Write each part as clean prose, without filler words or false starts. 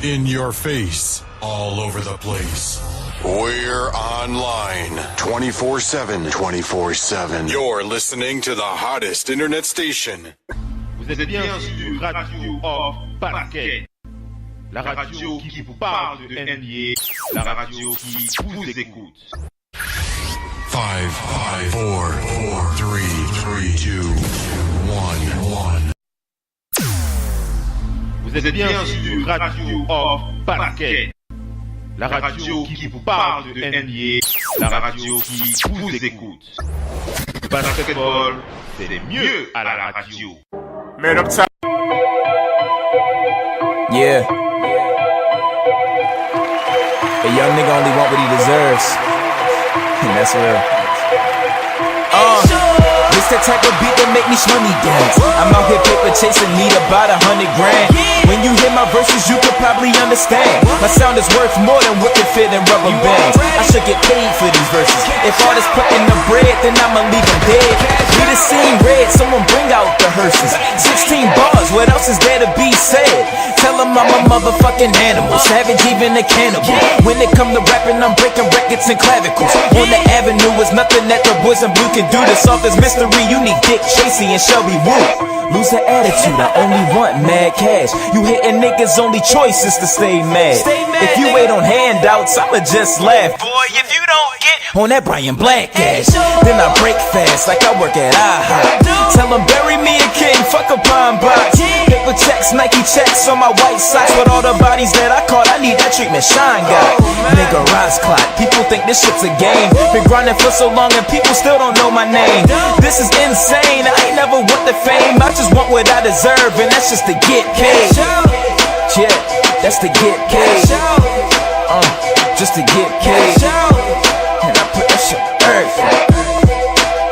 In your face, all over the place. We're online 24/7. 24/7. You're listening to the hottest internet station. Vous êtes bien sur Radio Off Basket. La radio qui vous parle de NBA. La radio qui vous écoute. 5, 4, 3, 2, 1. Vous êtes bien sur Radio Off Basket. La radio qui vous parle de NBA. La radio qui vous écoute. Le basketball, c'est mieux à la radio. Man, I'm tired. Yeah. A young nigga only want what he deserves. And that's real. This that type of beat that make me money dance. I'm out here paper chasing, need about 100 grand. When you hear my verses, you could probably understand. My sound is worth more than what can fit in rubber bands. I should get paid for these verses. If all this putting the bread, then I'ma leave them dead. Need a scene red, someone bring out the hearses. 16 bars, what else is there to be said? Tell them I'm a motherfucking animal, savage even a cannibal. When it come to rapping, I'm breaking records and clavicles. On the avenue is nothing that the boys in blue can do. To solve this mystery, you need Dick Tracy and Shelby Woo. Lose the attitude, I only want mad cash. You hitting niggas' only choice is to stay mad. If you wait on handouts, I'ma just laugh. Boy, if you don't get on that Brian Black ass, then I break fast like I work at IHOP. Tell them bury me a king, fuck a pine box. Paper checks, Nike checks on my white socks. With all the bodies that I caught, I need that treatment Shine got. Nigga rise clock, people think this shit's a game. Been grinding for so long and people still don't know my name. This is insane, I ain't never want the fame. I just want what I deserve, and that's just to get paid. Yeah, that's to get paid. Just to get paid. And I put that shit on earth.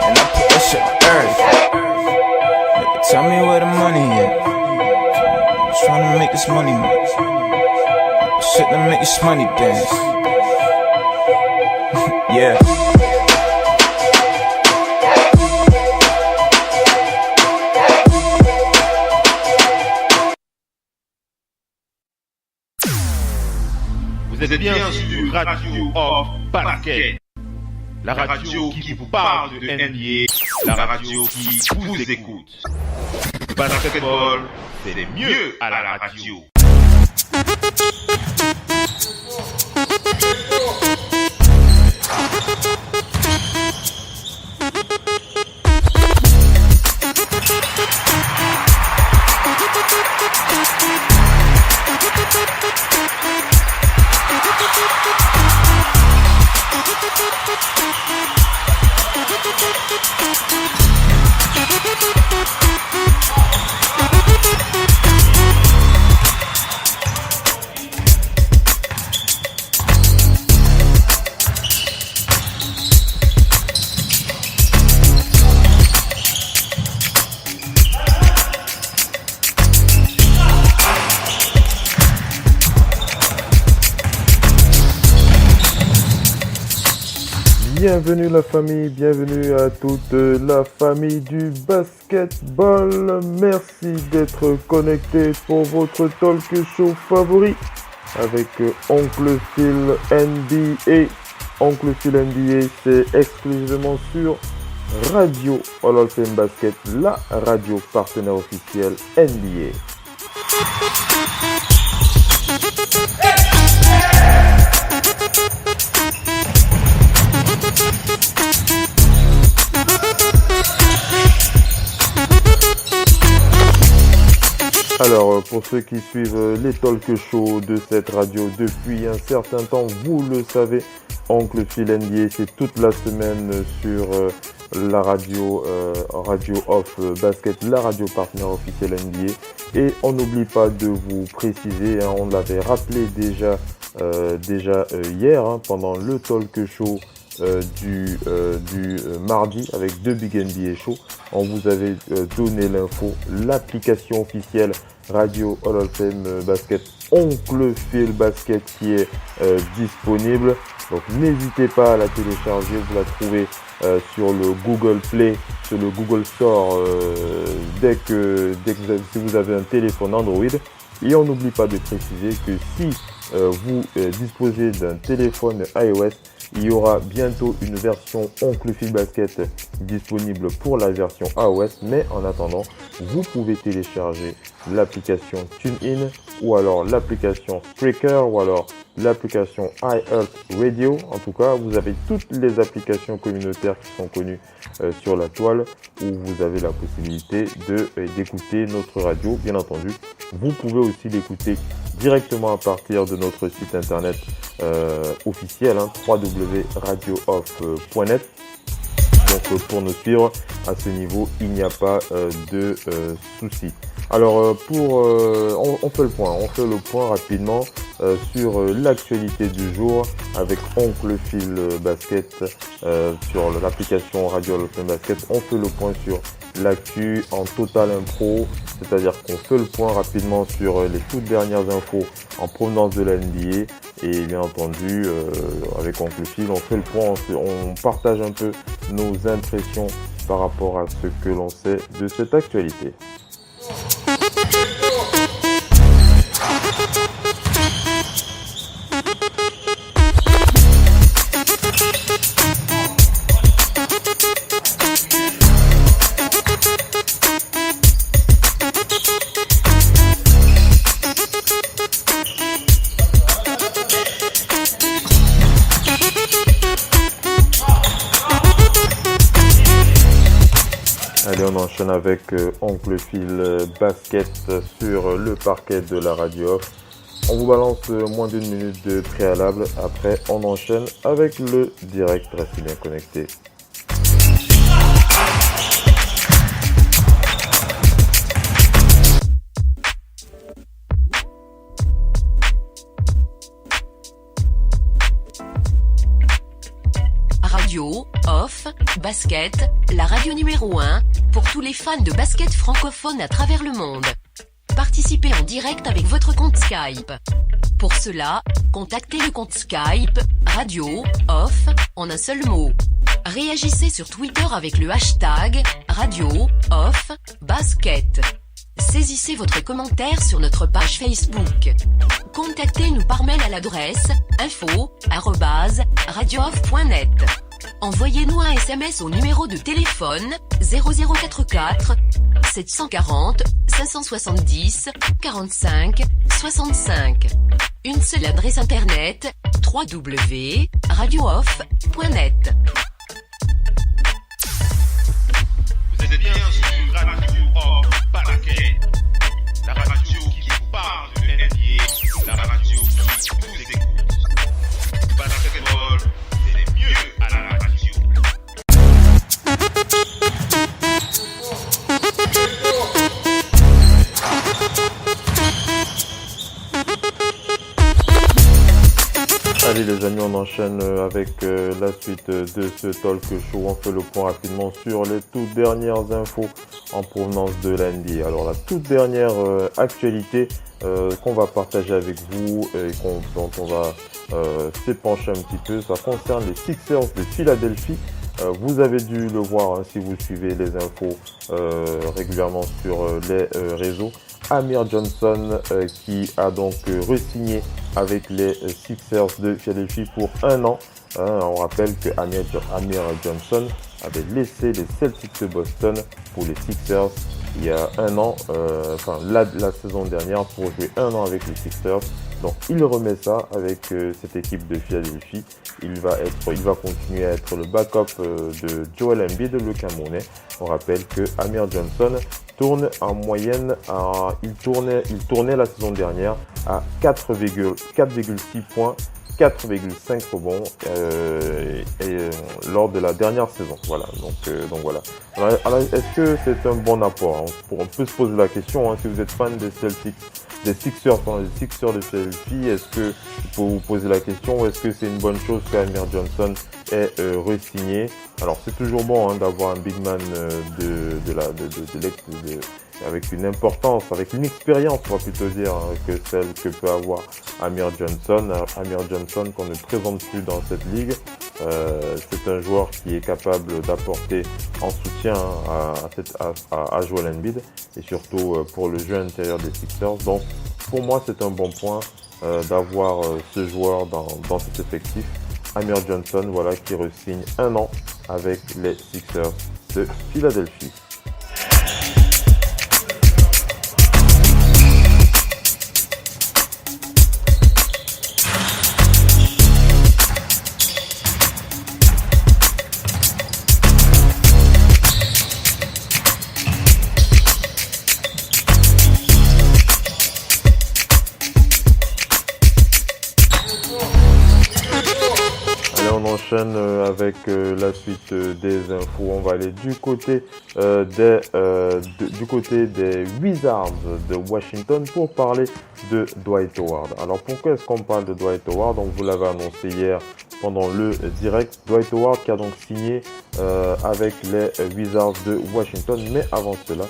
And I put that shit on earth. Nigga, tell me where the money is. I'm just trying to make this money, man. Shit to make this money dance. Yeah. Vous êtes bien sur Radio Off Basket. La radio qui vous parle de NBA. La radio qui vous écoute. Le basketball, c'est mieux à la radio. Bienvenue la famille, bienvenue à toute la famille du basketball. Merci d'être connectés pour votre talk show favori avec Oncle Phil NBA. Oncle Phil NBA, c'est exclusivement sur Radio Hall of Fame Basket, la radio partenaire officielle NBA. Alors, pour ceux qui suivent les talk shows de cette radio depuis un certain temps, vous le savez, Oncle Phil NBA, c'est toute la semaine sur la radio Off Basket, la radio partenaire officielle NBA. Et on n'oublie pas de vous préciser, on l'avait rappelé déjà hier, pendant le talk show du mardi avec deux Big NBA Show. On vous avait donné l'info, l'application officielle Radio Hall of Fame Basket, Oncle Phil Basket, qui est disponible. Donc n'hésitez pas à la télécharger, vous la trouvez sur le Google Play, sur le Google Store, si vous avez un téléphone Android. Et on n'oublie pas de préciser que si vous disposez d'un téléphone iOS, il y aura bientôt une version Oncle Phil Basket disponible pour la version iOS, mais en attendant, vous pouvez télécharger l'application TuneIn ou alors l'application Spreaker ou alors l'application iHeartRadio. En tout cas, vous avez toutes les applications communautaires qui sont connues sur la toile où vous avez la possibilité d'écouter notre radio. Bien entendu, vous pouvez aussi l'écouter directement à partir de notre site internet officiel, www.radiooff.net. Donc pour nous suivre à ce niveau, il n'y a pas de souci. Alors on fait le point rapidement sur l'actualité du jour avec Oncle Phil Basket sur l'application Radio Off Basket. On fait le point sur l'actu en total impro, c'est-à-dire qu'on fait le point rapidement sur les toutes dernières infos en provenance de la NBA et bien entendu avec Oncle Phil on fait le point, on partage un peu nos impressions par rapport à ce que l'on sait de cette actualité. Allez, on enchaîne avec Oncle Phil Basket sur le parquet de la radio off. On vous balance moins d'une minute de préalable. Après, on enchaîne avec le direct. Restez bien connectés. Radio Off Basket, la radio numéro 1 pour tous les fans de basket francophone à travers le monde. Participez en direct avec votre compte Skype. Pour cela, contactez le compte Skype Radio Off en un seul mot. Réagissez sur Twitter avec le hashtag Radio Off Basket. Saisissez votre commentaire sur notre page Facebook. Contactez-nous par mail à l'adresse info@radiooff.net. Envoyez-nous un SMS au numéro de téléphone 0044 740 570 45 65. Une seule adresse internet www.radiooff.net. Vous êtes bien sur Radio Off Basket, la radio qui vous parle de NBA, la radio qui vous écoute. Basketball, c'est mieux à la radio. Allez les amis, on enchaîne avec la suite de ce talk show. On fait le point rapidement sur les toutes dernières infos en provenance de la NBA. Alors la toute dernière actualité qu'on va partager avec vous et dont on va s'épancher un petit peu, ça concerne les Sixers de Philadelphie. Vous avez dû le voir si vous suivez les infos régulièrement sur les réseaux. Amir Johnson qui a donc re-signé avec les Sixers de Philadelphie pour 1 an. On rappelle que Amir Johnson avait laissé les Celtics de Boston pour les Sixers il y a 1 an, la saison dernière pour jouer 1 an avec les Sixers. Donc il remet ça avec cette équipe de Philadelphie. Il va continuer à être le backup de Joel Embiid, le Camerounais. On rappelle que Amir Johnson tourne en moyenne il tournait la saison dernière à 4,6 points, 4,5 rebonds lors de la dernière saison. Voilà. Donc voilà. Alors, est-ce que c'est un bon apport? On peut se poser la question si vous êtes fan des Celtics, des Sixers de Philadelphie, est-ce que vous vous posez la question, est-ce que c'est une bonne chose qu'Amir Johnson ait re-signé? Alors c'est toujours bon d'avoir un big man avec une importance, avec une expérience, on va plutôt dire, que celle que peut avoir Amir Johnson. Amir Johnson qu'on ne présente plus dans cette ligue. C'est un joueur qui est capable d'apporter en soutien à Joel Embiid et surtout pour le jeu intérieur des Sixers. Donc pour moi, c'est un bon point d'avoir ce joueur dans cet effectif. Amir Johnson, voilà, qui re-signe 1 an avec les Sixers de Philadelphie. Avec la suite des infos, on va aller du côté des Wizards de Washington pour parler de Dwight Howard. Alors pourquoi est-ce qu'on parle de Dwight Howard? On vous l'avait annoncé hier pendant le direct. Dwight Howard qui a donc signé avec les Wizards de Washington, mais avant cela,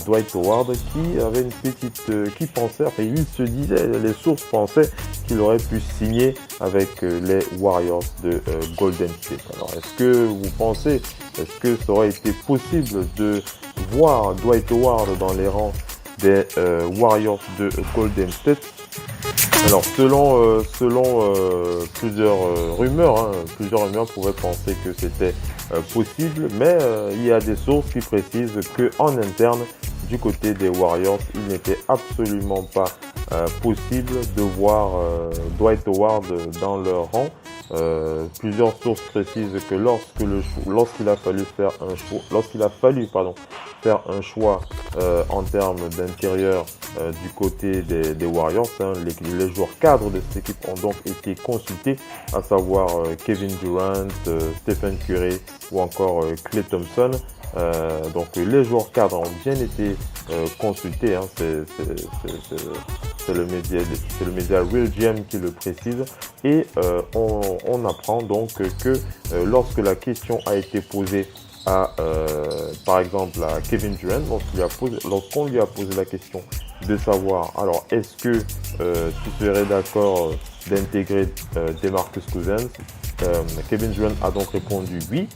Dwight Howard qui avait une petite, qui pensait, enfin il se disait, les sources pensaient qu'il aurait pu signer avec les Warriors de Golden State. Alors est-ce que vous pensez, est-ce que ça aurait été possible de voir Dwight Howard dans les rangs des Warriors de Golden State? Alors selon plusieurs rumeurs, plusieurs rumeurs pouvaient penser que c'était possible, mais il y a des sources qui précisent que en interne du côté des Warriors, il n'était absolument pas possible de voir Dwight Howard dans leur rang. Plusieurs sources précisent que lorsqu'il a fallu faire un choix en termes d'intérieur du côté des Warriors, les joueurs cadres de cette équipe ont donc été consultés, à savoir Kevin Durant, Stephen Curry ou encore Klay Thompson. Donc les joueurs cadres ont bien été consultés, c'est le média Real GM qui le précise, et on apprend donc que lorsque la question a été posée à par exemple à Kevin Durant, lorsqu'on lui a posé la question de savoir, alors est-ce que tu serais d'accord d'intégrer DeMarcus Cousins, Kevin Durant a donc répondu oui.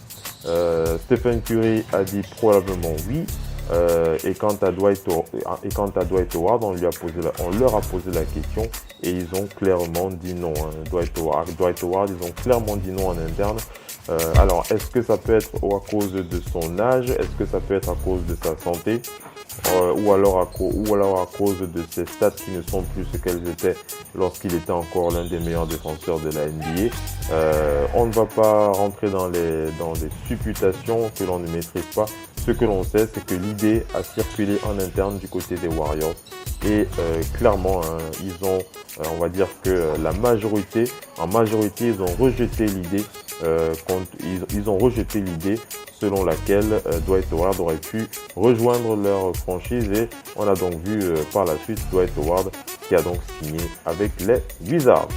Stephen Curry a dit probablement oui. Et quant à Dwight Howard, on leur a posé la question et ils ont clairement dit non. Dwight Howard, ils ont clairement dit non en interne. Alors, est-ce que ça peut être à cause de son âge? Est-ce que ça peut être à cause de sa santé? Ou alors à cause de ses stats qui ne sont plus ce qu'elles étaient lorsqu'il était encore l'un des meilleurs défenseurs de la NBA. On ne va pas rentrer dans les supputations que l'on ne maîtrise pas. Ce que l'on sait, c'est que l'idée a circulé en interne du côté des Warriors et clairement, ils ont, on va dire que en majorité, ils ont rejeté l'idée. Ils ont rejeté l'idée selon laquelle Dwight Howard aurait pu rejoindre leur franchise, et on a donc vu par la suite Dwight Howard qui a donc signé avec les Wizards.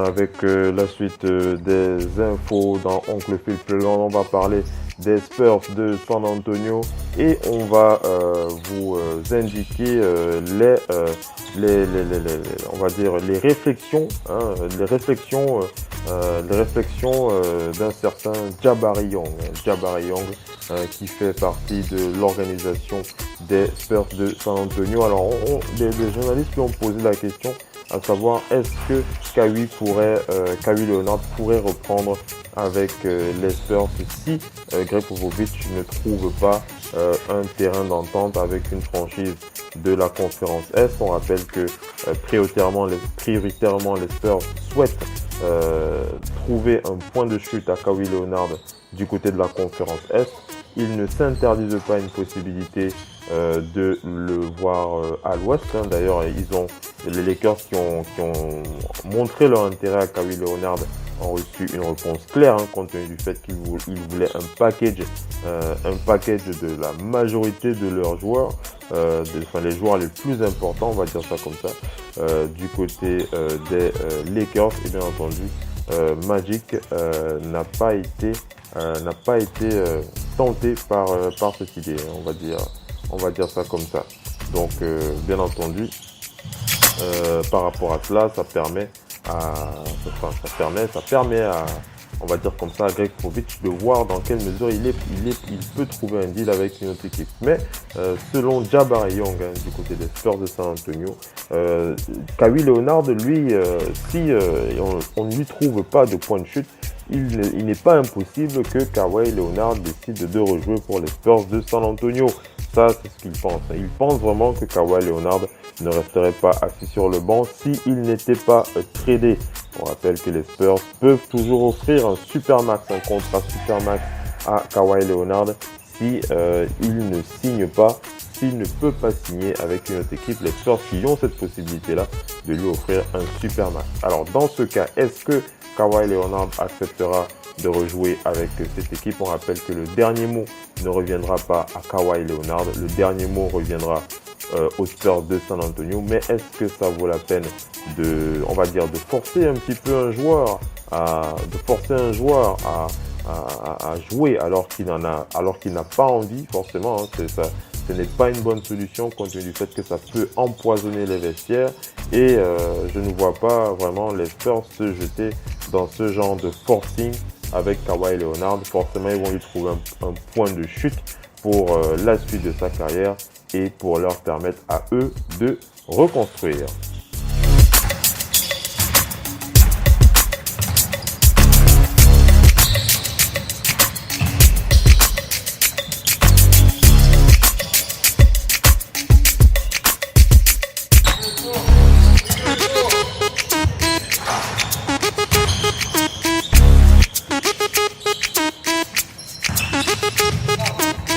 Avec la suite des infos dans Oncle Phil Playland, on va parler des Spurs de San Antonio et on va vous indiquer on va dire les réflexions d'un certain Jabari Young qui fait partie de l'organisation des Spurs de San Antonio. Alors les journalistes lui ont posé la question, à savoir est-ce que Kawhi Leonard pourrait reprendre avec les Spurs si Greg Popovich ne trouve pas un terrain d'entente avec une franchise de la conférence Est. On rappelle que prioritairement les Spurs souhaitent trouver un point de chute à Kawhi Leonard du côté de la conférence Est. Ils ne s'interdisent pas une possibilité de le voir à l'Ouest. D'ailleurs, les Lakers qui ont montré leur intérêt à Kawhi Leonard ont reçu une réponse claire, compte tenu du fait qu'ils voulaient un package de la majorité de leurs joueurs, les joueurs les plus importants, on va dire ça comme ça, du côté des Lakers. Et bien entendu, Magic n'a pas été tenté par cette idée, on va dire ça comme ça. Donc bien entendu, par rapport à cela, ça permet à, on va dire comme ça, à Greg Popovich de voir dans quelle mesure il peut trouver un deal avec une autre équipe. Mais selon Jabari Young, du côté des Spurs de San Antonio, Kawhi Leonard, lui, si on ne lui trouve pas de point de chute, il n'est pas impossible que Kawhi Leonard décide de rejouer pour les Spurs de San Antonio. Ça, c'est ce qu'il pense. Il pense vraiment que Kawhi Leonard ne resterait pas assis sur le banc s'il n'était pas tradé. On rappelle que les Spurs peuvent toujours offrir un contrat supermax à Kawhi Leonard si il ne signe pas, s'il ne peut pas signer avec une autre équipe. Les Spurs qui ont cette possibilité-là de lui offrir un supermax. Alors dans ce cas, est-ce que Kawhi Leonard acceptera de rejouer avec cette équipe? On rappelle que le dernier mot ne reviendra pas à Kawhi Leonard, le dernier mot reviendra aux Spurs de San Antonio. Mais est-ce que ça vaut la peine de forcer un petit peu un joueur à jouer alors qu'il n'a pas envie, forcément, ce n'est pas une bonne solution compte tenu du fait que ça peut empoisonner les vestiaires et je ne vois pas vraiment les Spurs se jeter dans ce genre de forcing avec Kawhi Leonard. Forcément, ils vont lui trouver un point de chute pour la suite de sa carrière et pour leur permettre à eux de reconstruire.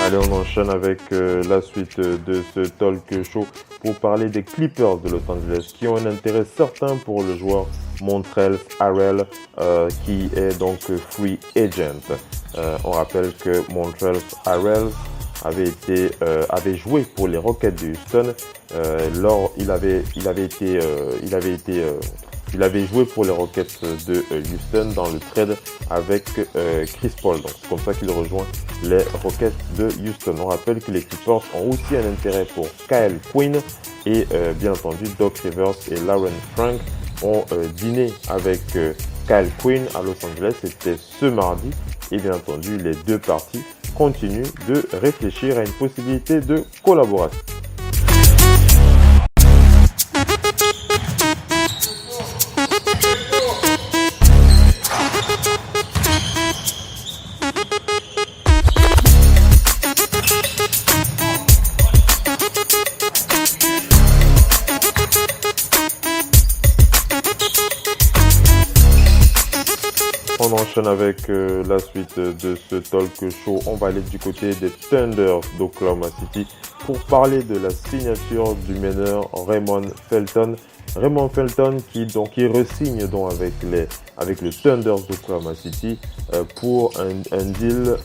Allez, on enchaîne avec la suite de ce talk show pour parler des Clippers de Los Angeles qui ont un intérêt certain pour le joueur Montrezl Harrell qui est donc free agent. On rappelle que Montrezl Harrell avait joué pour les Rockets de Houston. Il avait joué pour les Rockets de Houston dans le trade avec Chris Paul. Donc c'est comme ça qu'il rejoint les Rockets de Houston. On rappelle que les Clippers ont aussi un intérêt pour Kyle Quinn et bien entendu Doc Rivers et Lauren Frank ont dîné avec Kyle Quinn à Los Angeles. C'était ce mardi et bien entendu les deux parties continuent de réfléchir à une possibilité de collaboration. On enchaîne avec la suite de ce talk show. On va aller du côté des Thunder d'Oklahoma City pour parler de la signature du meneur Raymond Felton. Raymond Felton qui re-signe donc avec le Thunder d'Oklahoma City pour un deal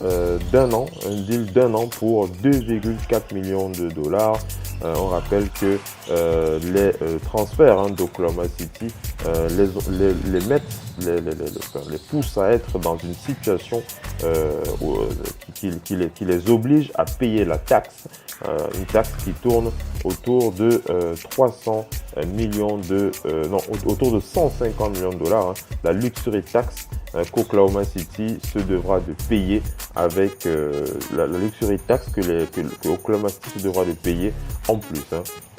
d'un an pour 2,4 millions de dollars. On rappelle que les transferts d'Oklahoma City les poussent à être dans une situation qui les oblige à payer la taxe, une taxe qui tourne autour de autour de 150 millions de dollars, la luxury tax qu'Oklahoma City se devra de payer avec la luxury tax que Oklahoma City se devra de payer en plus.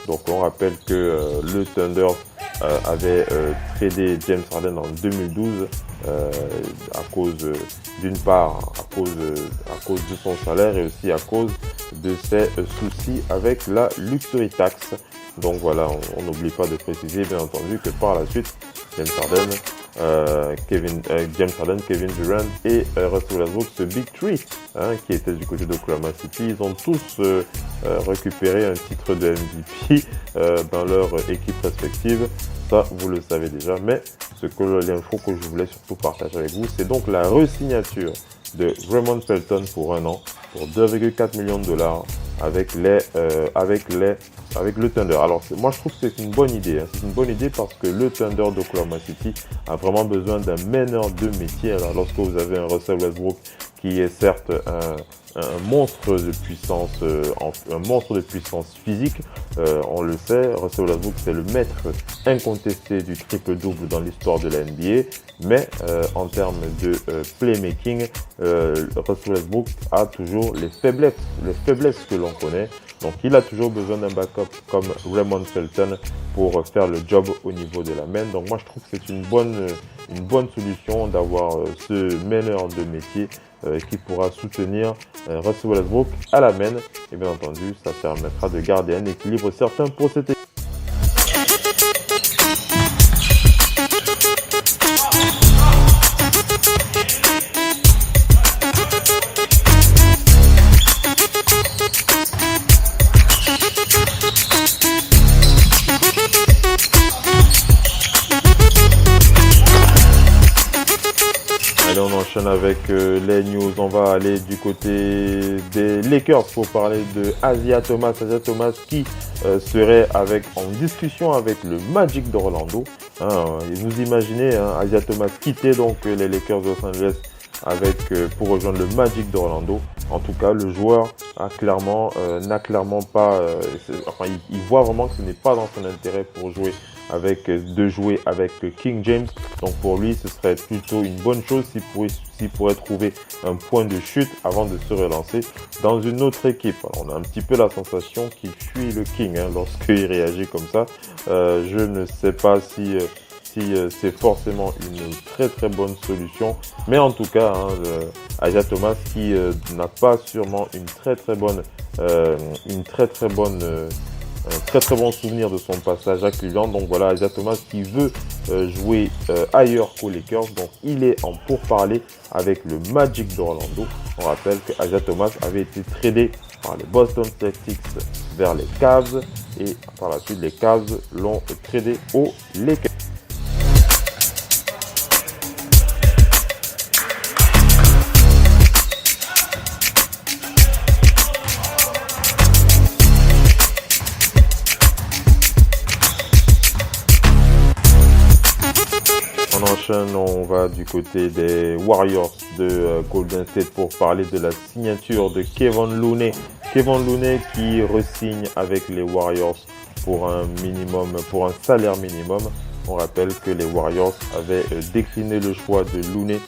Donc on rappelle que le Thunder avait tradé James Harden en 2012 à cause d'une part à cause de son salaire et aussi à cause de ses soucis avec la luxury tax. Donc voilà, on n'oublie pas de préciser bien entendu que par la suite James Harden James Harden, Kevin Durant et Russell Westbrook, ce Big Three qui était du côté d'Oklahoma City. Ils ont tous récupéré un titre de MVP dans leur équipe respective. Ça, vous le savez déjà, mais l'info que je voulais surtout partager avec vous, c'est donc la re-signature de Raymond Felton pour 1 an, pour 2,4 millions de dollars avec le Thunder. Alors, moi, je trouve que c'est une bonne idée. C'est une bonne idée parce que le Thunder d'Oklahoma City a vraiment besoin d'un meneur de métier. Alors, lorsque vous avez un Russell Westbrook qui est certes un monstre de puissance physique, on le sait, Russell Westbrook c'est le maître incontesté du triple-double dans l'histoire de la NBA, mais en termes de playmaking, Russell Westbrook a toujours les faiblesses que l'on connaît. Donc il a toujours besoin d'un backup comme Raymond Felton pour faire le job au niveau de la main. Donc moi je trouve que c'est une bonne solution d'avoir ce meneur de métier qui pourra soutenir Russell Westbrook à la main. Et bien entendu, ça permettra de garder un équilibre certain pour cette équipe. Allez, on enchaîne avec les news. On va aller du côté des Lakers pour parler de Isaiah Thomas. Isaiah Thomas qui serait en discussion avec le Magic d'Orlando. Vous imaginez Isaiah Thomas quitter donc les Lakers de Los Angeles pour rejoindre le Magic d'Orlando. En tout cas, le joueur n'a clairement pas. Il voit vraiment que ce n'est pas dans son intérêt de jouer avec King James. Donc pour lui, ce serait plutôt une bonne chose s'il pourrait trouver un point de chute avant de se relancer dans une autre équipe. Alors, on a un petit peu la sensation qu'il fuit le King lorsqu'il réagit comme ça. Je ne sais pas si c'est forcément une très très bonne solution, mais en tout cas Isaiah Thomas qui n'a pas sûrement un très très bon souvenir de son passage à Cleveland. Donc voilà, Isaiah Thomas qui veut jouer ailleurs qu'aux Lakers, donc il est en pourparlers avec le Magic d'Orlando. On rappelle que Isaiah Thomas avait été tradé par les Boston Celtics vers les Cavs et par la suite les Cavs l'ont tradé aux Lakers. On va du côté des Warriors de Golden State pour parler de la signature de Kevon Looney. Kevon Looney qui re-signe avec les Warriors pour un salaire minimum. On rappelle que les Warriors avaient décliné le choix de Looney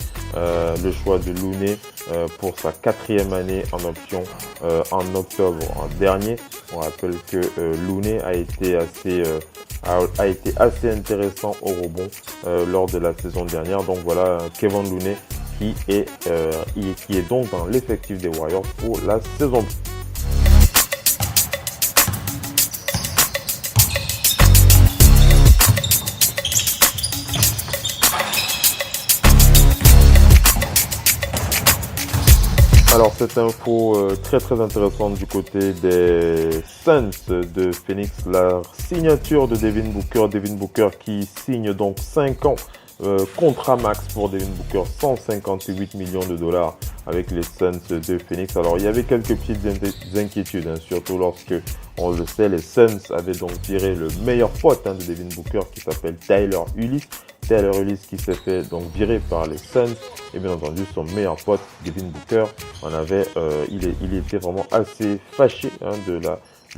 pour sa 4e année en option en octobre dernier. On rappelle que Looney a été assez intéressant au rebond lors de la saison dernière. Donc voilà, Kevon Looney qui est donc dans l'effectif des Warriors pour la saison. Alors cette info très très intéressante du côté des Suns de Phoenix, la signature de Devin Booker qui signe donc 5 ans contrat max pour Devin Booker, 158 millions de dollars avec les Suns de Phoenix. Alors il y avait quelques petites inquiétudes, surtout lorsque, on le sait, les Suns avaient donc viré le meilleur pote de Devin Booker qui s'appelle Tyler Ulis qui s'est fait donc virer par les Suns, et bien entendu son meilleur pote Devin Booker il était vraiment assez fâché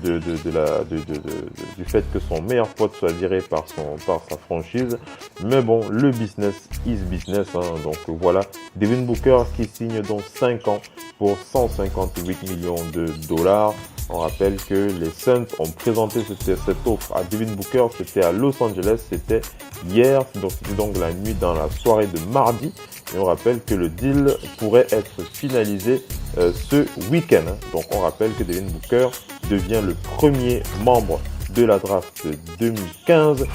du fait que son meilleur pote soit viré par sa franchise. Mais bon, le business is business, donc voilà, Devin Booker qui signe donc 5 ans pour 158 millions de dollars. On rappelle que les Suns ont présenté cette offre à Devin Booker, c'était à Los Angeles, c'était hier, c'était donc la nuit dans la soirée de mardi. Et on rappelle que le deal pourrait être finalisé ce week-end. Donc on rappelle que Devin Booker devient le premier membre de la draft 2015 a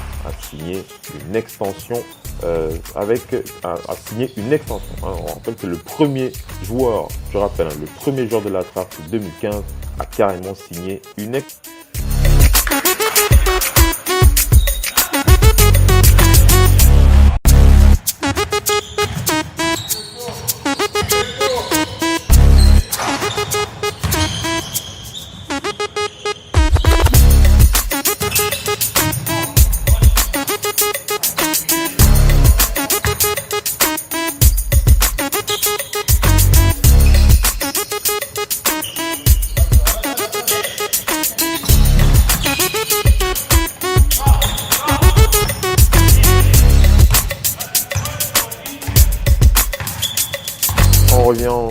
signé une extension a signé une extension. On rappelle que le premier joueur de la draft 2015 a carrément signé une extension.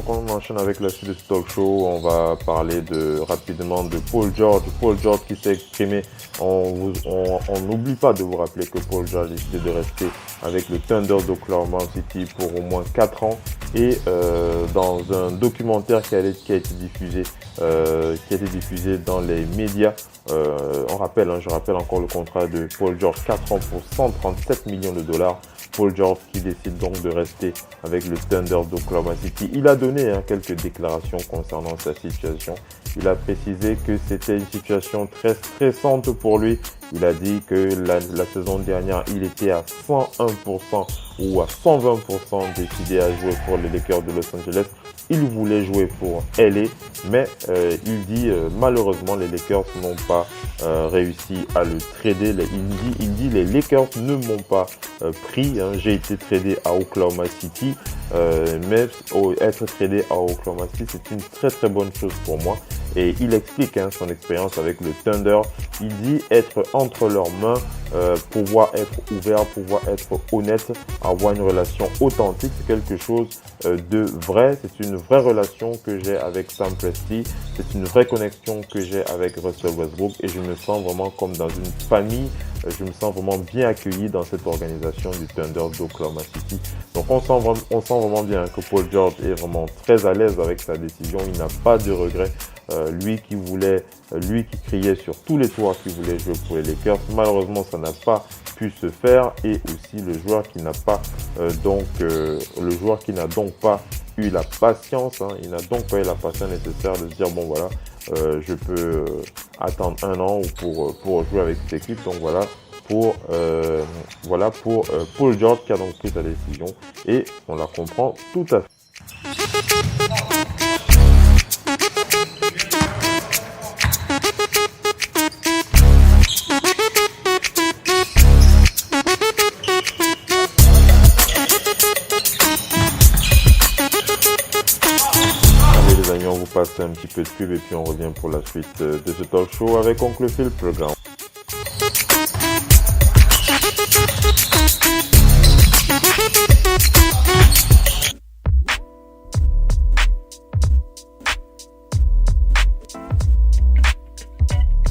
On enchaîne avec la suite de ce talk show. On va parler rapidement de Paul George. Paul George qui s'est exprimé. On n'oublie pas de vous rappeler que Paul George a décidé de rester avec le Thunder d'Oklahoma City pour au moins 4 ans. Et dans un documentaire qui a été diffusé dans les médias, je rappelle encore le contrat de Paul George, 4 ans pour 137 millions de dollars. Paul George qui décide donc de rester avec le Thunder d'Oklahoma City. Il a donné quelques déclarations concernant sa situation. Il a précisé que c'était une situation très stressante pour lui. Il a dit que la saison dernière, il était à 101% ou à 120% décidé à jouer pour les Lakers de Los Angeles. Il voulait jouer pour LA, mais il dit malheureusement les Lakers n'ont pas réussi à le trader. Il dit les Lakers ne m'ont pas pris. J'ai été tradé à Oklahoma City, mais être tradé à Oklahoma City, c'est une très très bonne chose pour moi. Et il explique son expérience avec le Thunder. Il dit être entre leurs mains, pouvoir être ouvert, pouvoir être honnête, avoir une relation authentique, c'est quelque chose de vrai. C'est une vraie relation que j'ai avec Sam Presti. C'est une vraie connexion que j'ai avec Russell Westbrook et je me sens vraiment comme dans une famille. Je me sens vraiment bien accueilli dans cette organisation du Thunder d'Oklahoma City. Donc on sent vraiment bien que Paul George est vraiment très à l'aise avec sa décision. Il n'a pas de regrets. Lui qui criait sur tous les toits qu'il voulait jouer pour les Lakers. Malheureusement, ça n'a pas pu se faire. Et aussi le joueur qui n'a donc pas eu la patience. Il n'a donc pas eu la patience nécessaire de se dire bon voilà, je peux attendre 1 an pour jouer avec cette équipe. Donc voilà pour Paul George qui a donc pris sa décision et on la comprend tout à fait. On vous passe un petit peu de pub et puis on revient pour la suite de ce talk show avec Oncle Phil Programme.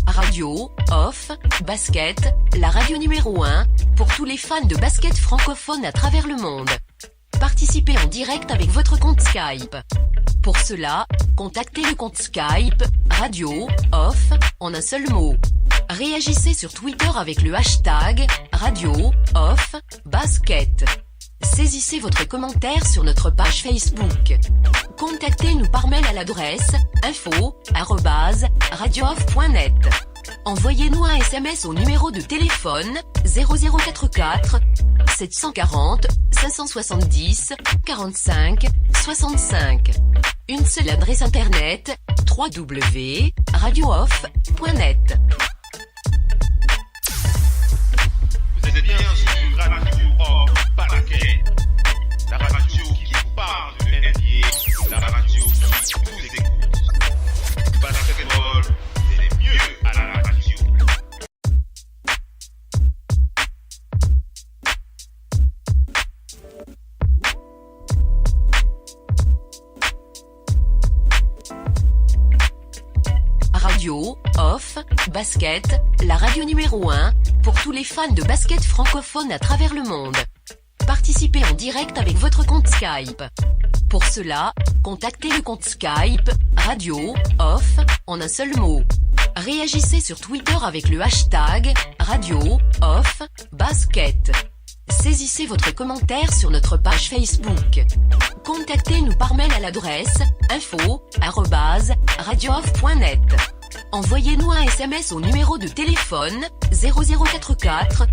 Radio, off, basket, la radio numéro 1 pour tous les fans de basket francophone à travers le monde. Participez en direct avec votre compte Skype. Pour cela, contactez le compte Skype, radio, off, en un seul mot. Réagissez sur Twitter avec le hashtag, radio, off, basket. Saisissez votre commentaire sur notre page Facebook. Contactez-nous par mail à l'adresse info@radiooff.net. Envoyez-nous un SMS au numéro de téléphone 0044 740 570 45 65. Une seule adresse internet www.radiooff.net. Vous êtes bien sur Radio Off Basket, la radio qui vous parle de NBA, la radio qui vous écoute. Basketball, c'est mieux à la radio. Radio, off, basket, la radio numéro 1 pour tous les fans de basket francophone à travers le monde. Participez en direct avec votre compte Skype. Pour cela, contactez le compte Skype, radio, off, en un seul mot. Réagissez sur Twitter avec le hashtag radio-off-basket. Saisissez votre commentaire sur notre page Facebook. Contactez-nous par mail à l'adresse info@radiooff.net. Envoyez-nous un SMS au numéro de téléphone 0044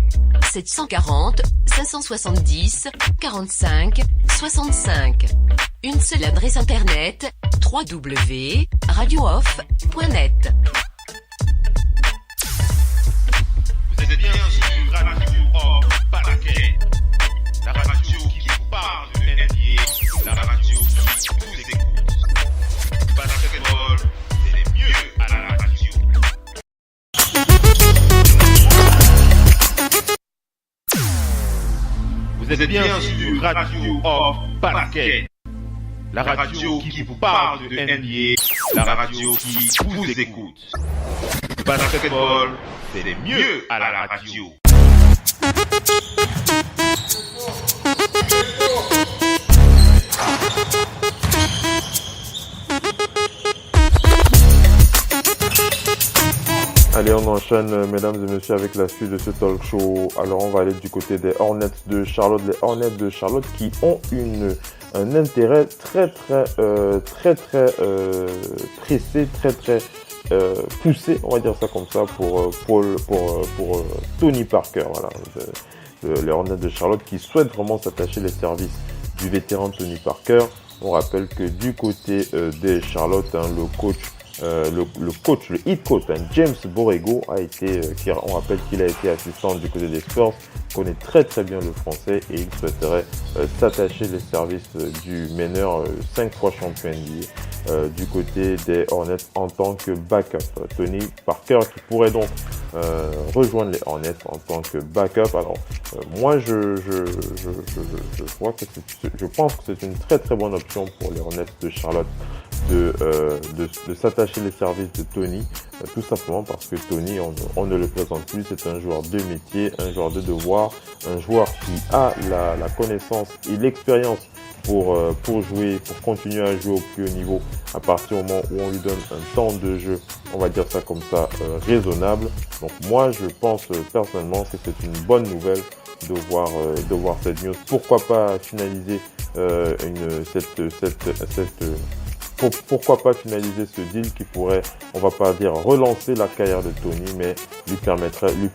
740 570 45 65. Une seule adresse internet www.radiooff.net. Vous êtes bien sur Radio Off Basket, la radio qui vous parle de NBA, la radio qui vous écoute. Basketball, c'est mieux à la radio. Vous êtes bien sur Radio Off Basket, la radio qui vous parle de NBA, la radio qui vous écoute. Basketball, c'est mieux à la radio. Allez, on enchaîne, mesdames et messieurs, avec la suite de ce talk show. Alors, on va aller du côté des Hornets de Charlotte. Les Hornets de Charlotte qui ont un intérêt très pressé, très poussé, on va dire ça comme ça, pour Tony Parker. Voilà, les Hornets de Charlotte qui souhaitent vraiment s'attacher les services du vétéran Tony Parker. On rappelle que du côté des Charlotte, le head coach, James Borrego on rappelle qu'il a été assistant du côté des Spurs, connaît très bien le français et il souhaiterait s'attacher les services du meneur 5 fois champion NBA du côté des Hornets en tant que backup. Tony Parker qui pourrait donc rejoindre les Hornets en tant que backup. Alors moi je pense que c'est une très bonne option pour les Hornets de Charlotte de s'attacher les services de Tony, tout simplement parce que Tony, on ne le présente plus, c'est un joueur de métier, un joueur de devoir, un joueur qui a la connaissance et l'expérience pour continuer à jouer au plus haut niveau à partir du moment où on lui donne un temps de jeu, on va dire ça comme ça, raisonnable. Donc moi je pense personnellement que c'est une bonne nouvelle de voir cette news. Pourquoi pas finaliser pourquoi pas finaliser ce deal qui pourrait, on va pas dire relancer la carrière de Tony, mais ça lui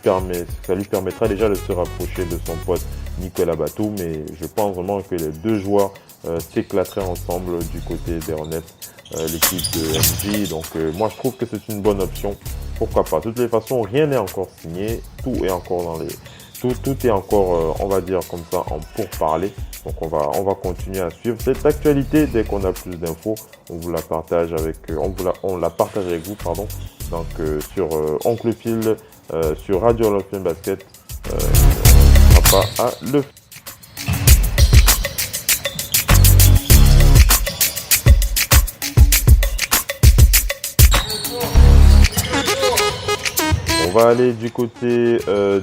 permettra déjà de se rapprocher de son pote Nicolas Batum. Mais je pense vraiment que les deux joueurs s'éclateraient ensemble du côté des Hornets, l'équipe de MJ. Donc moi je trouve que c'est une bonne option. Pourquoi pas. De toutes les façons, rien n'est encore signé, tout est encore tout est encore, on va dire comme ça, en pourparlers. Donc on va continuer à suivre cette actualité. Dès qu'on a plus d'infos, on vous la partage avec vous, pardon. Donc sur Oncle Phil, sur Radio Off Basket, papa à le. On va aller du côté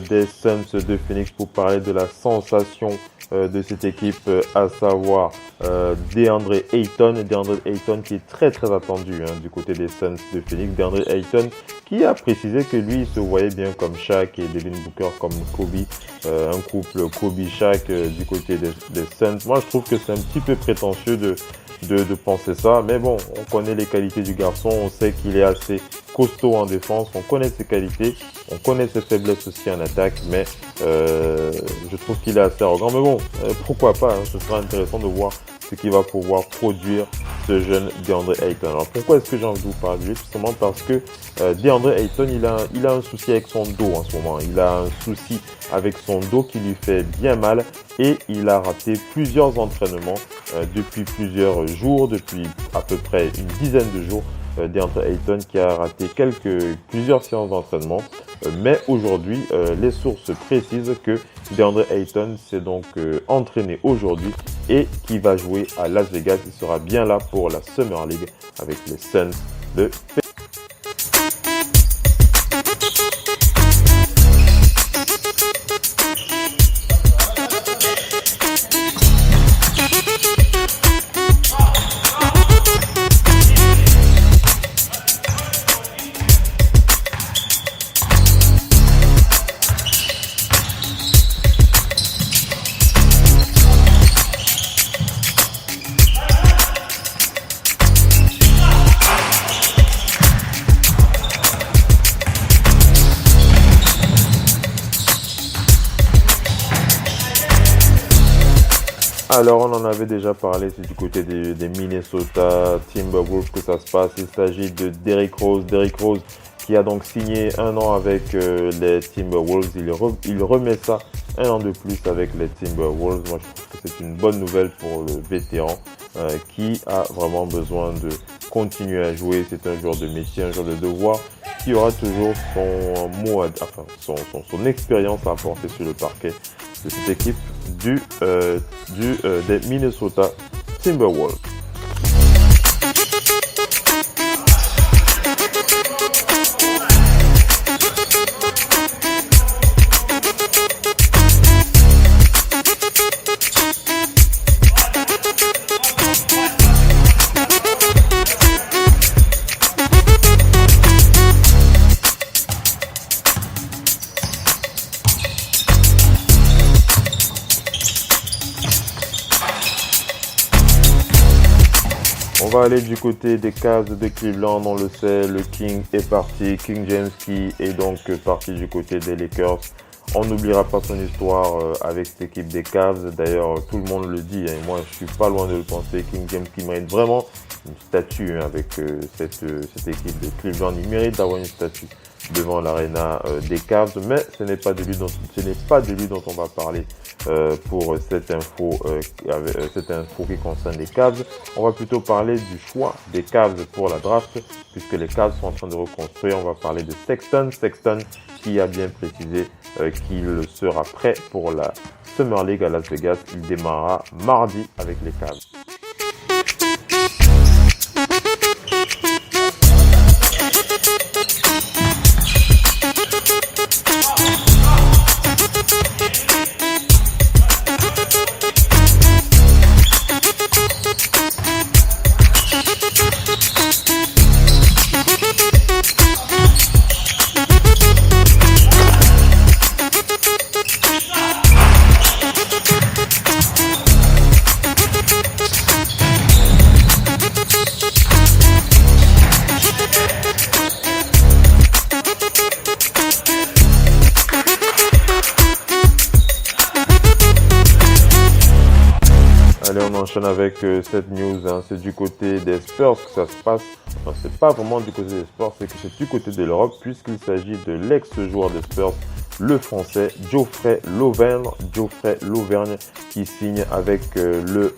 des Suns de Phoenix pour parler de la sensation de cette équipe, à savoir DeAndre Ayton. DeAndre Ayton qui est très attendu du côté des Suns de Phoenix. DeAndre Ayton qui a précisé que lui il se voyait bien comme Shaq et Devin Booker comme Kobe, un couple Kobe-Shaq du côté des Suns. Moi je trouve que c'est un petit peu prétentieux de penser ça, mais bon, on connaît les qualités du garçon, on sait qu'il est assez costaud en défense, on connaît ses qualités, on connaît ses faiblesses aussi en attaque, mais je trouve qu'il est assez arrogant. Mais bon, pourquoi pas, ce sera intéressant de voir ce qu'il va pouvoir produire ce jeune DeAndre Ayton. Alors pourquoi est-ce que j'ai envie de vous parler de lui? Tout simplement parce que DeAndre Ayton, il a un souci avec son dos en ce moment. Il a un souci avec son dos qui lui fait bien mal et il a raté plusieurs entraînements depuis plusieurs jours, depuis à peu près une dizaine de jours. DeAndre Ayton qui a raté plusieurs séances d'entraînement, mais aujourd'hui les sources précisent que DeAndre Ayton s'est donc entraîné aujourd'hui et qui va jouer à Las Vegas. Il sera bien là pour la Summer League avec les Suns de Alors, on en avait déjà parlé, c'est du côté des Minnesota Timberwolves que ça se passe. Il s'agit de Derrick Rose. Derrick Rose qui a donc signé 1 an avec les Timberwolves. Il remet ça 1 an de plus avec les Timberwolves. Moi, je trouve que c'est une bonne nouvelle pour le vétéran qui a vraiment besoin de continuer à jouer. C'est un joueur de métier, un joueur de devoir qui aura toujours son mot, son expérience à apporter sur le parquet de cette équipe des Minnesota Timberwolves. On va aller du côté des Cavs de Cleveland, on le sait, le King est parti, King James qui est donc parti du côté des Lakers. On n'oubliera pas son histoire avec cette équipe des Cavs, d'ailleurs tout le monde le dit, et moi je suis pas loin de le penser, King James qui mérite vraiment une statue avec cette équipe de Cleveland, il mérite d'avoir une statue devant l'aréna des Cavs, mais ce n'est pas de lui dont on va parler pour cette info qui concerne les Cavs. On va plutôt parler du choix des Cavs pour la draft, puisque les Cavs sont en train de reconstruire. On va parler de Sexton qui a bien précisé qu'il sera prêt pour la Summer League à Las Vegas. Il démarrera mardi avec les Cavs. Allez, on enchaîne avec cette news, c'est du côté des Spurs que ça se passe. Non, c'est pas vraiment du côté des Spurs, c'est que c'est du côté de l'Europe, puisqu'il s'agit de l'ex-joueur des Spurs, le français Geoffrey Lauvergne qui signe avec le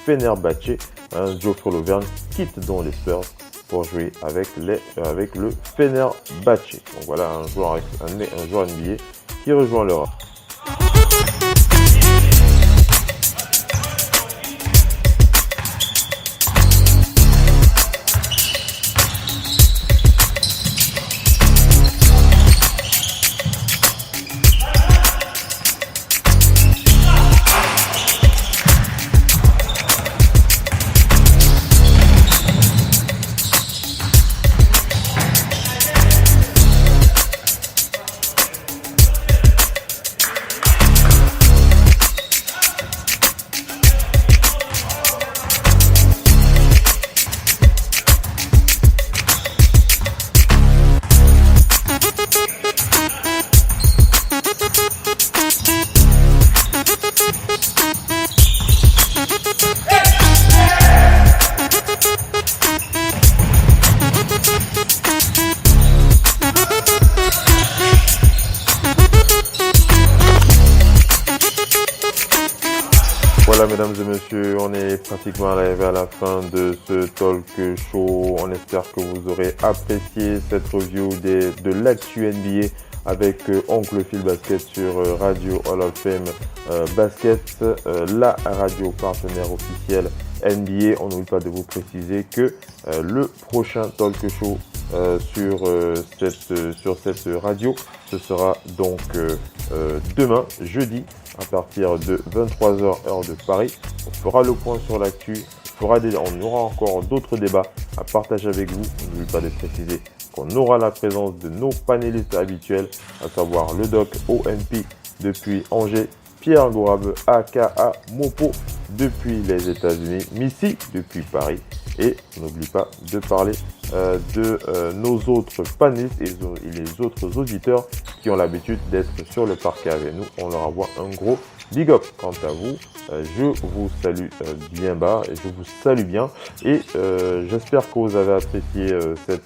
Fenerbahçe. Geoffrey Lauvergne quitte donc les Spurs pour jouer avec le Fenerbahçe. Donc voilà un joueur NBA qui rejoint l'Europe. Voilà mesdames et messieurs, on est pratiquement arrivé à la fin de ce talk show. On espère que vous aurez apprécié cette review de l'actu NBA avec Oncle Phil Basket sur Radio Hall of Fame Basket, la radio partenaire officielle NBA. On n'oublie pas de vous préciser que le prochain talk show sur cette radio, ce sera donc demain, jeudi, à partir de 23h heure de Paris. On fera le point sur l'actu, on aura encore d'autres débats à partager avec vous. N'oubliez pas de préciser qu'on aura la présence de nos panélistes habituels, à savoir le doc OMP depuis Angers, Pierre Gourab aka Mopo depuis les États-Unis, Missy depuis Paris, et n'oublie pas de parler de nos autres panélistes et les autres auditeurs qui ont l'habitude d'être sur le parquet avec nous. On leur envoie un gros Big up quant à vous, je vous salue bien bas et je vous salue bien et j'espère que vous avez apprécié cette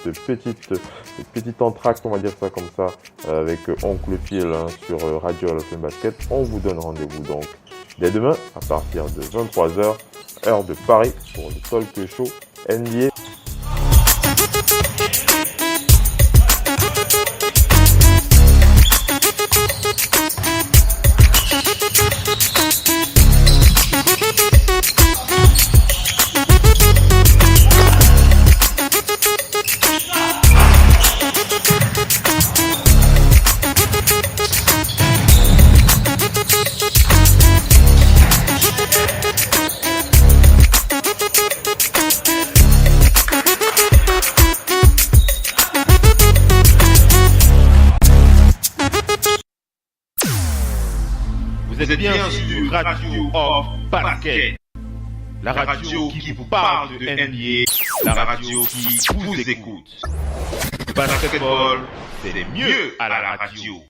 petite entracte, on va dire ça comme ça, avec Oncle Phil sur Radio Hall of Fame Basket. On vous donne rendez-vous donc dès demain à partir de 23h, heure de Paris, pour le Talk Show NBA. Vous êtes bien sur Radio Off Basket, la radio qui vous parle de NBA, la radio qui vous écoute. Basketball, c'est mieux à la radio.